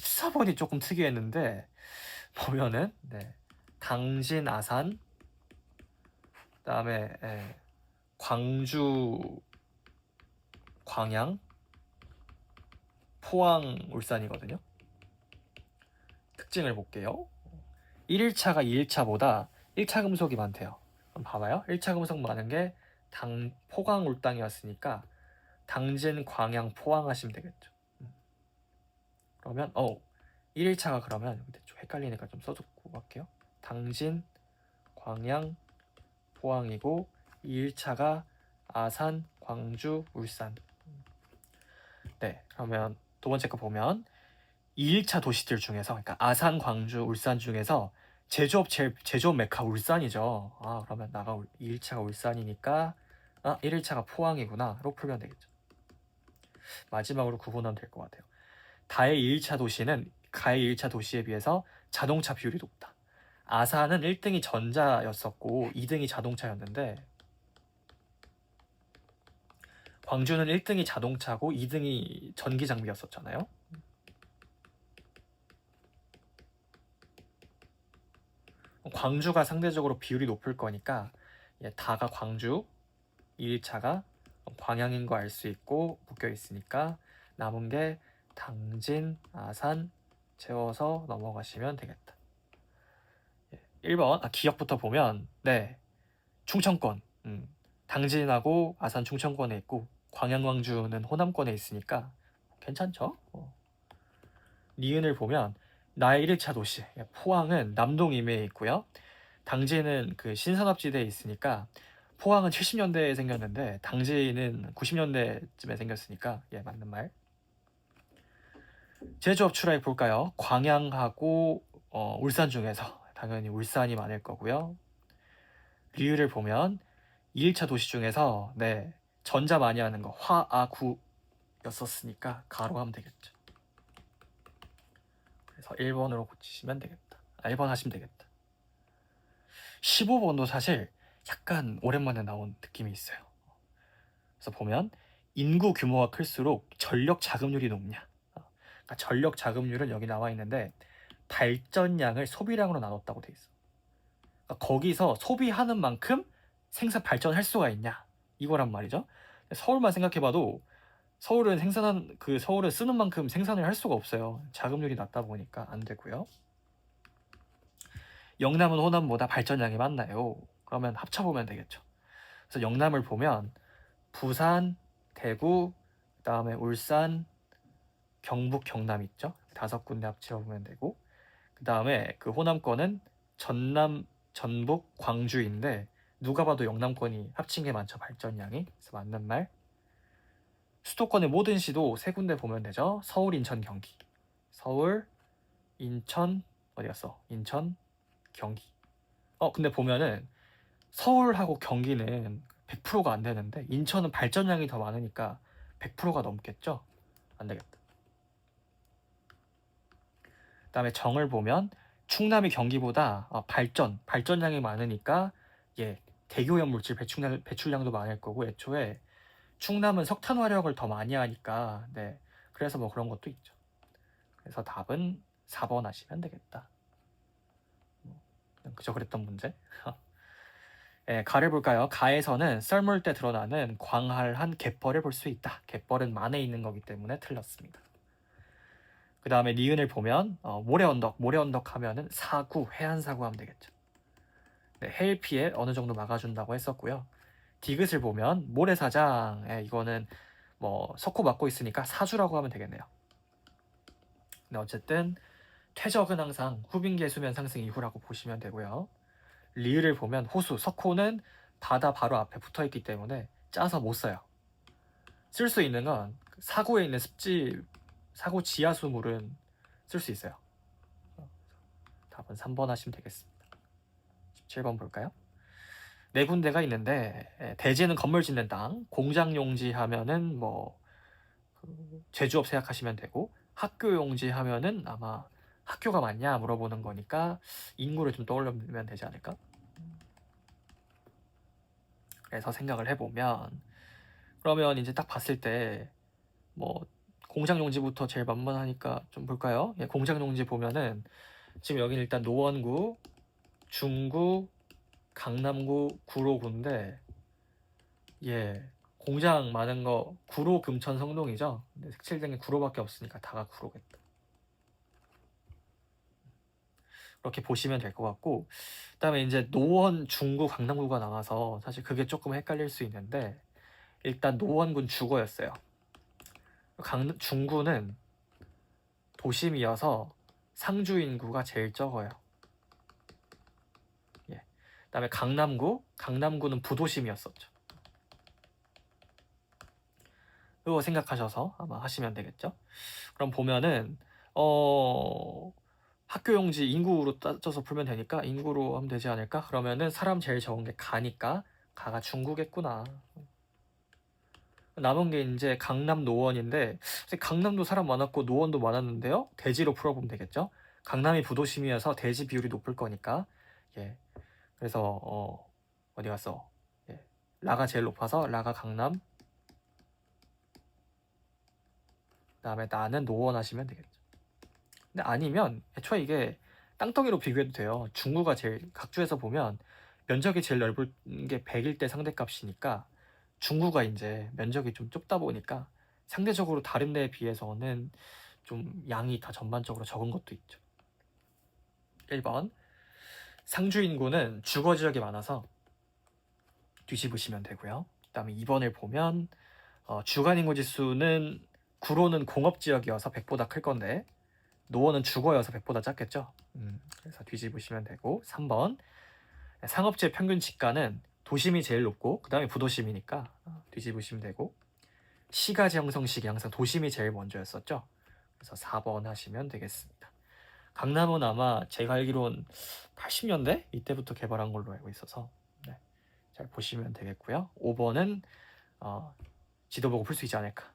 14번이 조금 특이했는데 보면은 당진, 아산, 그다음에 광주, 광양, 포항, 울산이거든요. 특징을 볼게요. 1일차가 2일차보다 1차 금속이 많대요. 그럼 봐봐요. 1차 금속 많은 게 포항, 울당이었으니까 당진, 광양, 포항 하시면 되겠죠. 그러면 1일차가 그러면 좀 헷갈리니까 좀 써주고 갈게요. 당진, 광양, 포항이고 2일차가 아산, 광주, 울산. 네, 그러면 두 번째 거 보면 2일차 도시들 중에서, 그러니까 아산, 광주, 울산 중에서 제조업 메카 울산이죠. 그러면 2일차가 울산이니까 1일차가 포항이구나 로 풀면 되겠죠. 마지막으로 구분하면 될 것 같아요. 가해 2일차 도시에 비해서 자동차 비율이 높다. 아산은 1등이 전자였었고 2등이 자동차였는데, 광주는 1등이 자동차고 2등이 전기 장비였었잖아요. 광주가 상대적으로 비율이 높을 거니까 다가 광주, 2일차가 광양인 거 알 수 있고 묶여 있으니까 남은 게 당진, 아산 채워서 넘어가시면 되겠다. 1번 기억부터 보면 충청권, 당진하고 아산 충청권에 있고 광양, 광주는 호남권에 있으니까 괜찮죠? 니은을 보면 나의 1일차 도시 포항은 남동 임해에 있고요. 당진은 그 신산업지대에 있으니까 포항은 70년대에 생겼는데 당진은 90년대쯤에 생겼으니까 맞는 말. 제조업 출하해 볼까요? 광양하고 울산 중에서 당연히 울산이 많을 거고요. 리을을 보면 2일차 도시 중에서 전자 많이 하는 거 화아구였었으니까 가로 하면 되겠죠. 그래서 1번으로 고치시면 되겠다. 1번 하시면 되겠다. 15번도 사실 약간 오랜만에 나온 느낌이 있어요. 그래서 보면 인구 규모가 클수록 전력 자급률이 높냐. 그러니까 전력 자급률은 여기 나와 있는데 발전량을 소비량으로 나눴다고 돼 있어. 그러니까 거기서 소비하는 만큼 발전할 수가 있냐 이거란 말이죠. 서울만 생각해봐도 서울은 서울은 쓰는 만큼 생산을 할 수가 없어요. 자급률이 낮다 보니까 안 되고요. 영남은 호남보다 발전량이 많나요? 그러면 합쳐보면 되겠죠. 그래서 영남을 보면 부산, 대구, 그 다음에 울산, 경북, 경남 있죠. 5군데 합쳐보면 되고, 그 다음에 그 호남권은 전남, 전북, 광주인데 누가 봐도 영남권이 합친 게 많죠. 발전량이. 그래서 맞는 말. 수도권의 모든 시도 3군데 보면 되죠. 서울, 인천, 경기. 서울, 인천, 어디 갔어? 인천, 경기. 근데 보면은 서울하고 경기는 100%가 안 되는데 인천은 발전량이 더 많으니까 100%가 넘겠죠? 안 되겠다. 그 다음에 정을 보면 충남이 경기보다 발전량이 많으니까 대기오염 물질 배출량도 많을 거고, 애초에 충남은 석탄 화력을 더 많이 하니까 그래서 뭐 그런 것도 있죠. 그래서 답은 4번 하시면 되겠다. 그저 그랬던 문제. 가를 볼까요? 가에서는 썰물 때 드러나는 광활한 갯벌을 볼 수 있다. 갯벌은 만에 있는 거기 때문에 틀렸습니다. 그 다음에 니은을 보면 모래언덕 하면은 해안사구 하면 되겠죠. 해일 피해 어느 정도 막아준다고 했었고요. 디귿을 보면 모래사장, 이거는 뭐 석호 막고 있으니까 사주라고 하면 되겠네요. 근데 어쨌든 퇴적은 항상 후빙계 수면 상승 이후라고 보시면 되고요. 리을을 보면 호수, 석호는 바다 바로 앞에 붙어있기 때문에 짜서 못 써요. 쓸 수 있는 건 사고에 있는 사고 지하수 물은 쓸 수 있어요. 답은 3번 하시면 되겠습니다. 17번 볼까요? 4군데가 있는데 대지는 건물 짓는 땅, 공장 용지 하면은 제조업 생각하시면 되고, 학교 용지 하면은 아마 학교가 맞냐 물어보는 거니까 인구를 좀 떠올리면 되지 않을까? 그래서 생각을 해보면, 그러면 이제 딱 봤을 때 공장용지부터 제일 만만하니까 좀 볼까요? 예, 공장용지 보면은 지금 여기는 일단 노원구, 중구, 강남구, 구로구인데 예, 공장 많은 거 구로, 금천, 성동이죠. 근데 색칠된 게 구로밖에 없으니까 다가 구로겠다. 그렇게 보시면 될 것 같고, 그다음에 이제 노원, 중구, 강남구가 나와서 사실 그게 조금 헷갈릴 수 있는데 일단 노원군 주거였어요. 중구는 도심이어서 상주 인구가 제일 적어요. 예. 그다음에 강남구는 부도심이었었죠. 그거 생각하셔서 아마 하시면 되겠죠. 그럼 보면은 학교 용지 인구로 따져서 풀면 되니까 인구로 하면 되지 않을까? 그러면은 사람 제일 적은 게 가니까 가가 중구겠구나. 남은 게 이제 강남 노원인데 강남도 사람 많았고 노원도 많았는데요. 대지로 풀어보면 되겠죠. 강남이 부도심이어서 대지 비율이 높을 거니까 예. 그래서 어디 갔어? 예. 라가 제일 높아서 라가 강남. 그다음에 나는 노원 하시면 되겠죠. 근데 아니면 애초에 이게 땅덩이로 비교해도 돼요. 중구가 제일 각주에서 보면 면적이 제일 넓은 게 100일 때 상대값이니까 중구가 이제 면적이 좀 좁다 보니까 상대적으로 다른 데에 비해서는 좀 양이 다 전반적으로 적은 것도 있죠. 1번 상주 인구는 주거 지역이 많아서 뒤집으시면 되고요. 그 다음에 2번을 보면 주간 인구 지수는 구로는 공업 지역이어서 100보다 클 건데 노원은 주거여서 100보다 작겠죠. 그래서 뒤집으시면 되고 3번 상업지의 평균 지가는 도심이 제일 높고 그 다음에 부도심이니까 뒤집으시면 되고 시가지 형성식이 항상 도심이 제일 먼저였었죠. 그래서 4번 하시면 되겠습니다. 강남은 아마 제가 알기론 80년대 이때부터 개발한 걸로 알고 있어서 네, 잘 보시면 되겠고요. 5번은 지도 보고 풀 수 있지 않을까.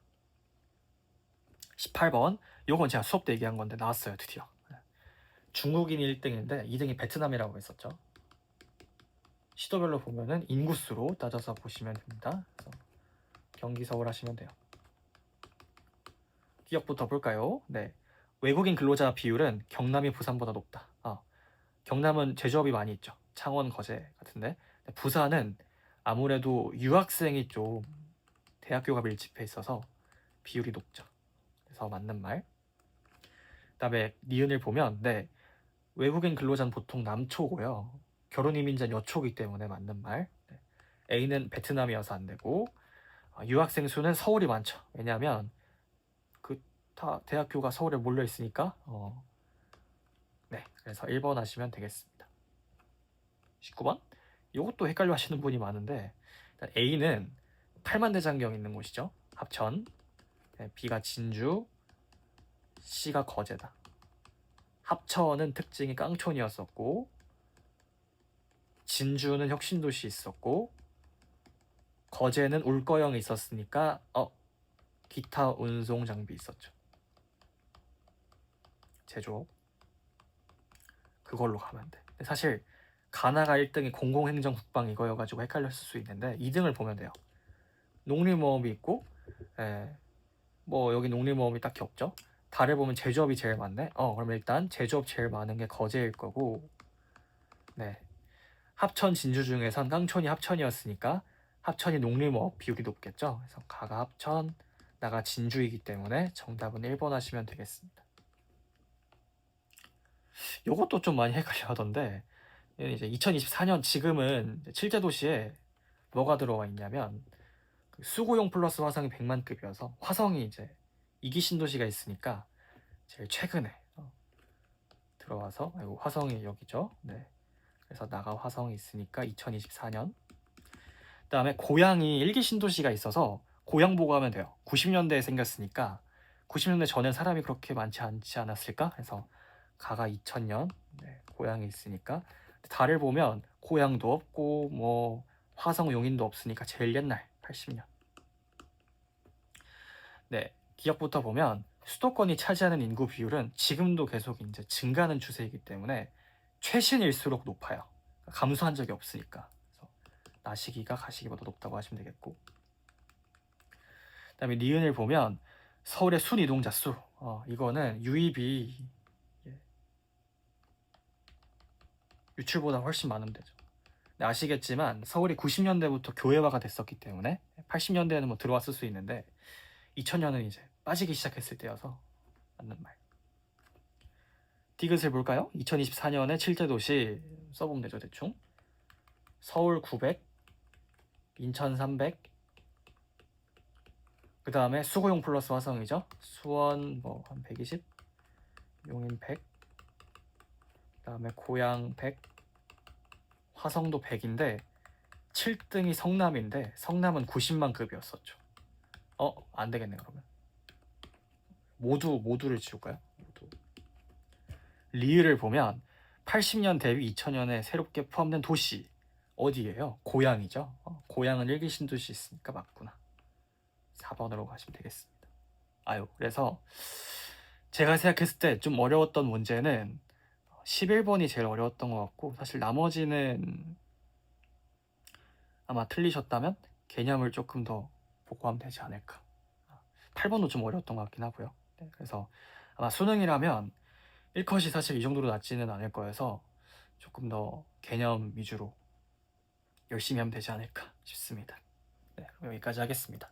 18번 요건 제가 수업 때 얘기한 건데 나왔어요 드디어. 중국인이 1등인데 2등이 베트남이라고 했었죠. 시도별로 보면은 인구수로 따져서 보시면 됩니다. 그래서 경기 서울 하시면 돼요. 기억부터 볼까요? 네, 외국인 근로자 비율은 경남이 부산보다 높다. 경남은 제조업이 많이 있죠. 창원, 거제 같은데 부산은 아무래도 유학생이 좀 대학교가 밀집해 있어서 비율이 높죠. 그래서 맞는 말. 그다음에 니은을 보면 네, 외국인 근로자는 보통 남초고요. 결혼 이민자 여초기 때문에 맞는 말. 네. A는 베트남이어서 안 되고 유학생 수는 서울이 많죠. 왜냐하면 그 다 대학교가 서울에 몰려 있으니까. 네, 그래서 1번 하시면 되겠습니다. 19번 이것도 헷갈려 하시는 분이 많은데 A는 팔만대장경 있는 곳이죠. 합천. 네, B가 진주, C가 거제다. 합천은 특징이 깡촌이었었고 진주는 혁신도시 있었고 거제는 울거형이 있었으니까 기타 운송 장비 있었죠. 제조업 그걸로 가면 돼. 근데 사실 가나가 1등이 공공행정 국방 이거여가지고 헷갈렸을 수 있는데 2등을 보면 돼요. 농림모험이 있고 뭐 여기 농림모험이 딱히 없죠. 달을 보면 제조업이 제일 많네. 그러면 일단 제조업 제일 많은 게 거제일 거고 네, 합천 진주 중에선 깡촌이 합천이었으니까 합천이 농림업 비율이 높겠죠. 그래서 가가 합천, 나가 진주이기 때문에 정답은 1번 하시면 되겠습니다. 요것도 좀 많이 헷갈려 하던데 이제 2024년 지금은 7대 도시에 뭐가 들어와 있냐면 수고용 플러스 화성이 100만급이어서 화성이 이제 2기 신도시가 있으니까 제일 최근에 들어와서 화성이 여기죠. 네. 그래서 나가 화성이 있으니까 2024년. 그다음에 고양이 1기 신도시가 있어서 고양 보고 하면 돼요. 90년대에 생겼으니까 90년대 전엔 사람이 그렇게 많지 않지 않았을까? 그래서 가가 2000년. 네, 고양이 있으니까 달을 보면 고양도 없고 뭐 화성 용인도 없으니까 제일 옛날 80년. 네, 기억부터 보면 수도권이 차지하는 인구 비율은 지금도 계속 이제 증가하는 추세이기 때문에 최신일수록 높아요. 감소한 적이 없으니까. 그래서 나시기가 가시기보다 높다고 하시면 되겠고. 그다음에 니은을 보면 서울의 순이동자 수. 이거는 유입이 유출보다 훨씬 많으면 되죠. 근데 아시겠지만 서울이 90년대부터 교회화가 됐었기 때문에 80년대에는 뭐 들어왔을 수 있는데 2000년은 이제 빠지기 시작했을 때여서 맞는 말. 디귿을 볼까요? 2024년에 7대 도시 써보면 되죠, 대충. 서울 900, 인천 300, 그 다음에 수고용 플러스 화성이죠. 수원 뭐 한 120, 용인 100, 그 다음에 고양 100, 화성도 100인데 7등이 성남인데 성남은 90만 급이었었죠. 안 되겠네 그러면. 모두를 지울까요? 모두. 리을을 보면 80년 대비 2000년에 새롭게 포함된 도시 어디예요? 고양이죠. 고양은 일기 신도시 있으니까 맞구나. 4번으로 가시면 되겠습니다. 그래서 제가 생각했을 때 좀 어려웠던 문제는 11번이 제일 어려웠던 것 같고, 사실 나머지는 아마 틀리셨다면 개념을 조금 더 보고 하면 되지 않을까. 8번도 좀 어려웠던 것 같긴 하고요. 네, 그래서 아마 수능이라면 1컷이 사실 이 정도로 낮지는 않을 거여서 조금 더 개념 위주로 열심히 하면 되지 않을까 싶습니다. 네, 그럼 여기까지 하겠습니다.